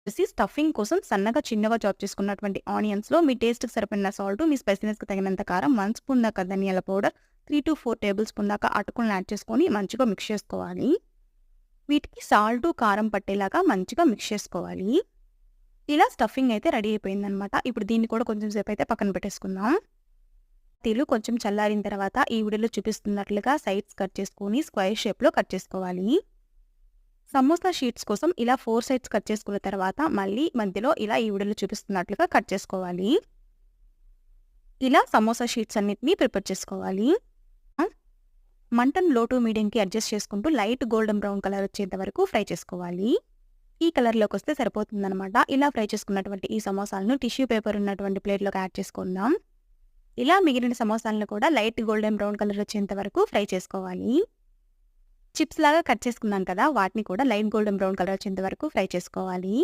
Stuffing కోసం సన్నగా, చిన్నగా చాప్ చేసుకున్నటువంటి ఆనియన్స్‌లో మీ టేస్ట్‌కి సరిపడిన సాల్ట్, మీ స్పైసీనెస్‌కి తగినంత కారం, 1 స్పూన్ దాకా ధనియాల పౌడర్, 3-4 టేబుల్ స్పూన్ దాకా అటుకులను యాడ్ చేసుకొని మంచిగా మిక్స్ చేసుకోవాలి. వీటికి సాల్టు, కారం పట్టేలాగా మంచిగా మిక్స్ చేసుకోవాలి. ఇలా స్టఫింగ్ అయితే రెడీ అయిపోయిందనమాట. ఇప్పుడు దీన్ని కూడా కొంచెం సేపయితే పక్కన పెట్టేసుకుందాం. కొంచెం చల్లారిన తర్వాత ఈ వీడియోలో చూపిస్తున్నట్లుగా సైడ్స్ కట్ చేసుకొని స్క్వేర్ షేప్‌లో కట్ చేసుకోవాలి. సమోసా షీట్స్ కోసం ఇలా 4 సైడ్స్ కట్ చేసుకున్న తర్వాత మళ్ళీ మధ్యలో ఇలా ఈ వీడియోలో చూపిస్తున్నట్లుగా కట్ చేసుకోవాలి. ఇలా సమోసా షీట్స్ అన్నిటిని ప్రిపేర్ చేసుకోవాలి. మంటను లో టు మీడియంకి అడ్జస్ట్ చేసుకుంటూ లైట్ గోల్డెన్ బ్రౌన్ కలర్ వచ్చేంత వరకు ఫ్రై చేసుకోవాలి. ఈ కలర్‌లోకి వస్తే సరిపోతుందనమాట. ఇలా ఫ్రై చేసుకున్నటువంటి ఈ సమోసాలను టిష్యూ పేపర్ ఉన్నటువంటి ప్లేట్‌లోకి యాడ్ చేసుకుందాం. ఇలా మిగిలిన సమోసాలను కూడా లైట్ గోల్డెన్ బ్రౌన్ కలర్ వచ్చేంత వరకు ఫ్రై చేసుకోవాలి. చిప్స్ లాగా కట్ చేసుకున్నాం కదా! వాటిని కూడా లైట్ గోల్డెన్ బ్రౌన్ కలర్ వచ్చేంత వరకు ఫ్రై చేసుకోవాలి.